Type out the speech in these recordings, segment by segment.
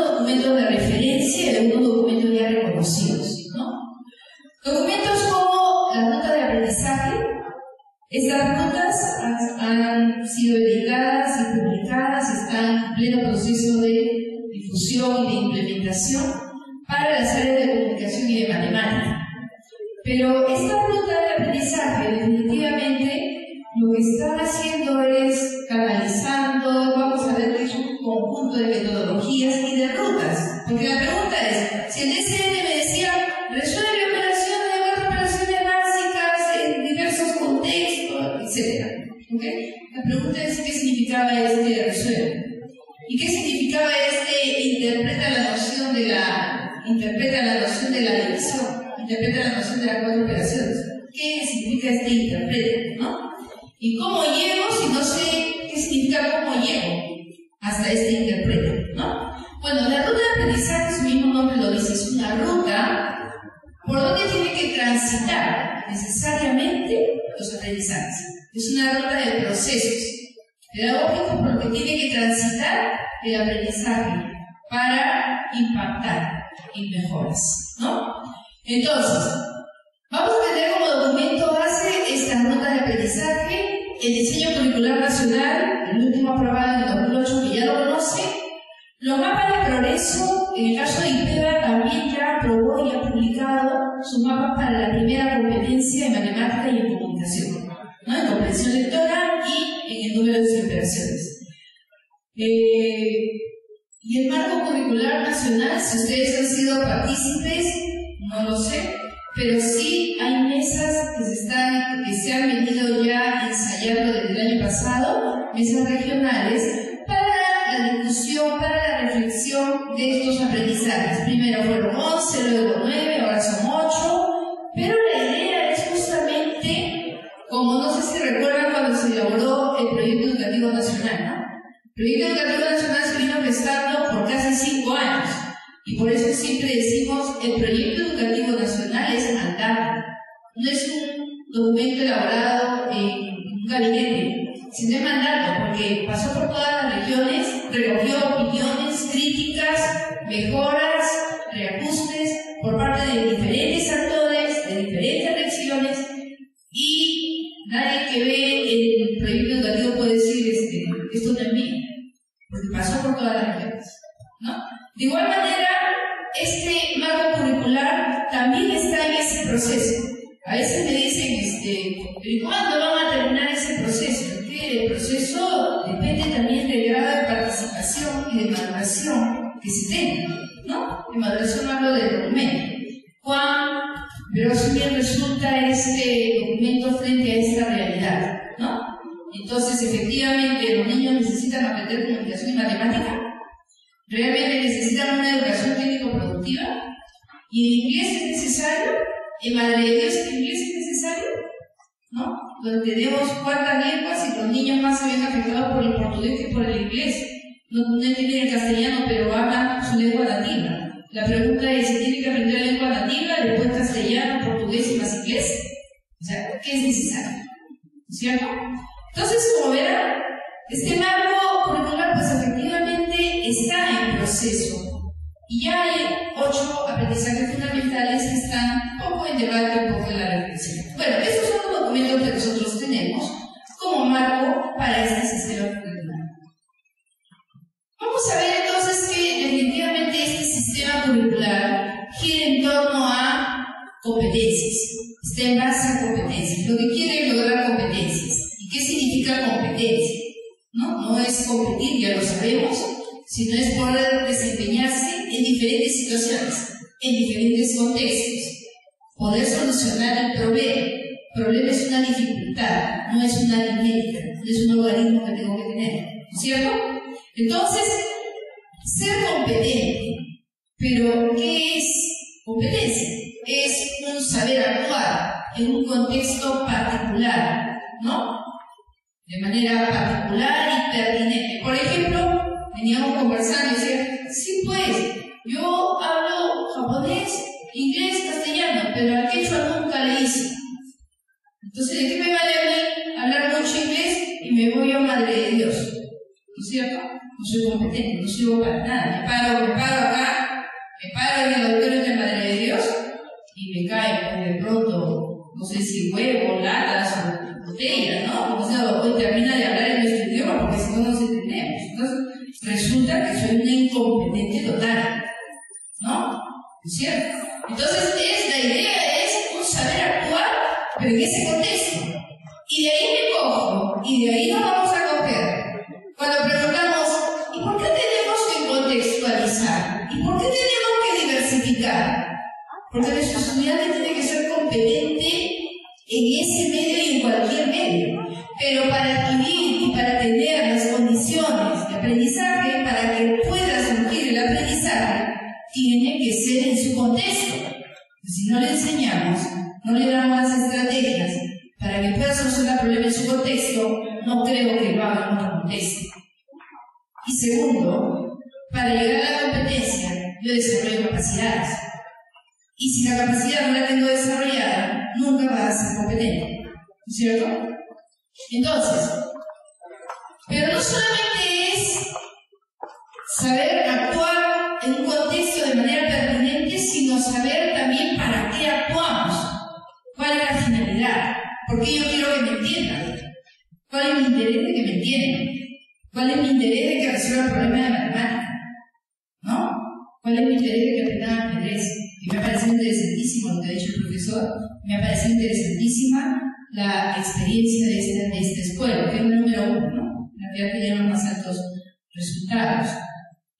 documentos de referencia y algunos documentos ya reconocidos, ¿no? Documentos como la ruta de aprendizaje. Estas rutas han sido editadas y publicadas, están en pleno proceso de difusión y de implementación para las áreas de comunicación y de matemática. Pero esta ruta de aprendizaje definitivamente lo que está haciendo es canalizando, vamos a ver, un conjunto de metodologías y de rutas. Porque la pregunta es, si el DCN me decía, resuelve operaciones, 4 operaciones básicas en diversos contextos, etc. ¿Okay? La pregunta es, ¿qué significaba este resuelve? ¿Y qué significaba este interpreta la noción de la división? Interpreta la noción de las 4 operaciones. ¿Qué significa este interpreta, no? ¿Y cómo llego si no sé qué significa cómo llego hasta este interpreta, no? Bueno, la ruta de aprendizaje, su mismo nombre lo dice, es una ruta por donde tiene que transitar necesariamente los aprendizajes. Es una ruta de procesos pedagógicos por lo que tiene que transitar el aprendizaje para impactar en mejoras, ¿no? Entonces, vamos a tener como documento base esta ruta de aprendizaje, el diseño curricular nacional, el último aprobado en el 2008, que ya lo conoce, los mapas de progreso, en el caso de IPEBA también ya aprobó y ha publicado sus mapas para la primera competencia en matemática y en comunicación, ¿no? En comprensión lectora y en el número de operaciones. Y el marco curricular nacional, si ustedes han sido partícipes, no lo sé, pero sí hay mesas que se han venido ya ensayando desde el año pasado, mesas regionales, para la discusión, para la reflexión de estos aprendizajes. Primero fueron 11, luego 9, ahora son 8, pero la idea es justamente, como no sé si recuerdan cuando se elaboró el Proyecto Educativo Nacional, ¿no? El Proyecto Educativo Nacional se vino gestando por casi 5 años. Y por eso siempre decimos, el Proyecto Educativo Nacional es mandato. No es un documento elaborado en un gabinete, sino es mandato, porque pasó por todas las regiones, recogió opiniones, críticas, mejoras, reajustes por parte de diferentes actores, de diferentes regiones, y nadie que ve el proyecto educativo puede decir esto también, porque pasó por todas las regiones, ¿no? De igual manera, este marco curricular también está en ese proceso. A veces me dicen, ¿pero cuándo van a terminar ese proceso? Que el proceso depende también del grado de participación y de maduración que se tenga, ¿no? De maduración hablo del documento. Cuán verosímil resulta este documento frente a esta realidad, ¿no? Entonces, efectivamente, los niños necesitan aprender comunicación y matemática. Realmente necesitan una educación técnico-productiva. ¿Y el inglés es necesario? ¿En Madre de Dios el inglés es necesario? ¿No? Donde tenemos 4 lenguas y los niños más se ven afectados por el portugués que por el inglés. No entienden el castellano, pero hablan su lengua nativa. La pregunta es si tienen que aprender lengua nativa, después castellano, portugués y más inglés. O sea, ¿qué es necesario? ¿Cierto? Entonces, como verán, este marco curricular, pues efectivamente está en proceso. Y ya hay 8 aprendizajes fundamentales que están un poco en debate, un poco en la reflexión. Bueno, estos son los documentos que nosotros tenemos como marco para este sistema curricular. Vamos a ver entonces que definitivamente este sistema curricular gira en torno a competencias. Está en base a competencias. Lo que quiere es lograr competencias. ¿Y qué significa competencia? No es competir, ya lo sabemos, sino es poder desempeñarse en diferentes situaciones, en diferentes contextos, poder solucionar el problema. El problema es una dificultad, no es una aritmética, no es un logaritmo que tengo que tener, ¿no es cierto? Entonces, ser competente, pero ¿qué es competencia? Es un saber actuar en un contexto particular, ¿no? De manera particular y pertinente. Por ejemplo, veníamos conversando y decía, sí pues, yo hablo japonés, inglés, castellano, pero al quechua nunca le hice. Entonces, ¿de qué me vale a mí hablar mucho inglés y me voy a Madre de Dios? ¿No es es cierto? No soy competente, no sirvo para nada. Me paro acá, me paro en el auditorio de Madre de Dios y me cae de pronto, no sé si huevos, latas o botellas, ¿no? Como se hoy termina de hablar en nuestro idioma porque si no nos entendemos. Entonces, resulta que soy una incompetente total, ¿no? ¿Es cierto? Entonces, la idea es un saber actuar, pero en ese contexto. Y de ahí me cojo, y de ahí nos vamos a coger. Cuando preguntamos, ¿y por qué tenemos que contextualizar? ¿Y por qué tenemos que diversificar? Porque nuestro estudiante tiene que ser competente en ese medio y en cualquier medio. Pero para adquirir y para tener las condiciones de aprendizaje, para que pueda surgir el aprendizaje, tiene que ser en su contexto. Si no le enseñamos, no le damos las estrategias para que pueda solucionar problemas en su contexto, no creo que lo haga en otro contexto. Y segundo, para llegar a la competencia, yo desarrollo capacidades. Y si la capacidad no la tengo desarrollada, nunca va a ser competente. ¿No es cierto? Entonces, pero no solamente es saber actuar en un contexto de manera pertinente, sino saber también para qué actuamos. ¿Cuál es la finalidad? ¿Por qué yo quiero que me entiendan? ¿Cuál es mi interés de que me entiendan? ¿Cuál es mi interés de que resuelva el problema de matemática? ¿No? ¿Cuál es mi interés de que aprendan ajedrez? Y me parece interesantísimo lo que ha dicho el profesor, me parece interesantísima la experiencia de esta escuela, que es el número 1, ¿no? La que ha tenido más altos resultados.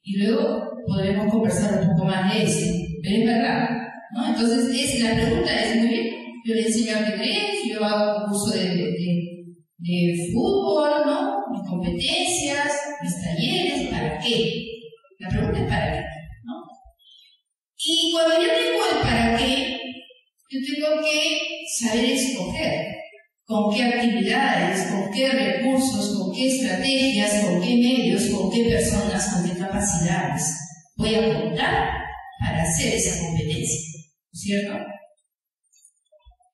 Y luego podremos conversar un poco más de eso, pero es verdad, ¿no? Entonces, la pregunta es, muy bien, yo le enseño ajedrez, yo hago un curso de fútbol, ¿no? Mis competencias, mis talleres, ¿para qué? La pregunta es ¿para qué? ¿No? Y cuando yo tengo el para qué, yo tengo que saber escoger con qué actividades, con qué recursos, con qué estrategias, con qué medios, con qué personas, con qué capacidades voy a contar para hacer esa competencia, ¿cierto?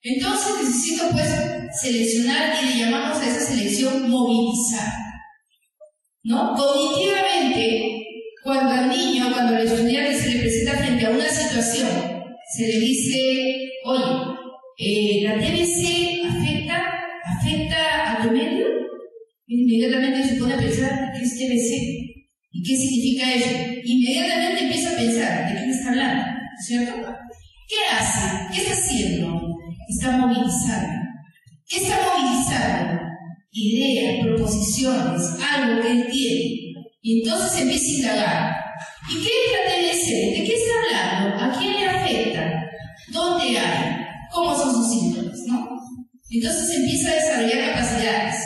Entonces necesito pues seleccionar y le llamamos a esa selección movilizar, ¿no? Cognitivamente, cuando al niño, cuando al estudiante se le presenta frente a una situación, se le dice, oye, ¿la TBC afecta a tu medio? Inmediatamente se pone a pensar, ¿qué es TBC? ¿Y qué significa eso? Inmediatamente empieza a pensar, ¿de qué me está hablando? ¿Cierto? ¿Qué hace? ¿Qué está haciendo? Está movilizando. ¿Qué está movilizando? Ideas, proposiciones, algo que él tiene. Y entonces empieza a indagar. ¿Y qué es la TBC? ¿De qué está hablando? ¿A quién le afecta? ¿Dónde hay? ¿Cómo son sus síntomas? ¿No? Entonces empieza a desarrollar capacidades,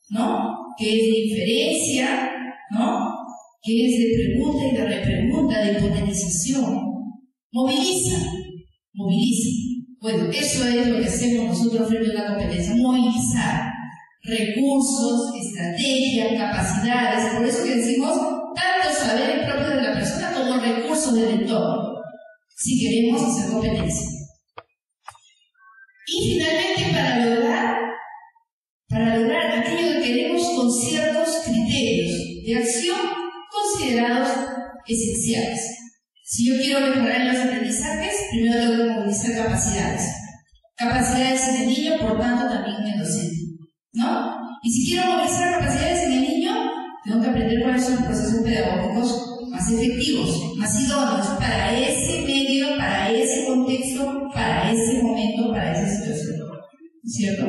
¿no? Que es de inferencia, ¿no? Que es de pregunta y de repregunta, de hipotetización. Moviliza. Bueno, eso es lo que hacemos nosotros frente a una competencia, movilizar recursos, estrategias, capacidades, por eso que decimos tanto saber propio de la persona como recursos del entorno, si queremos hacer competencia. Y finalmente, para lograr aquello que queremos con ciertos criterios de acción considerados esenciales. Si yo quiero mejorar en los aprendizajes, primero tengo que movilizar capacidades. Capacidades en el niño, por tanto, también en el docente, ¿no? Y si quiero movilizar capacidades en el niño, tengo que aprender cuáles son los procesos pedagógicos más efectivos, más idóneos para ese medio, para ese contexto, para ese momento, para esa situación. ¿Cierto?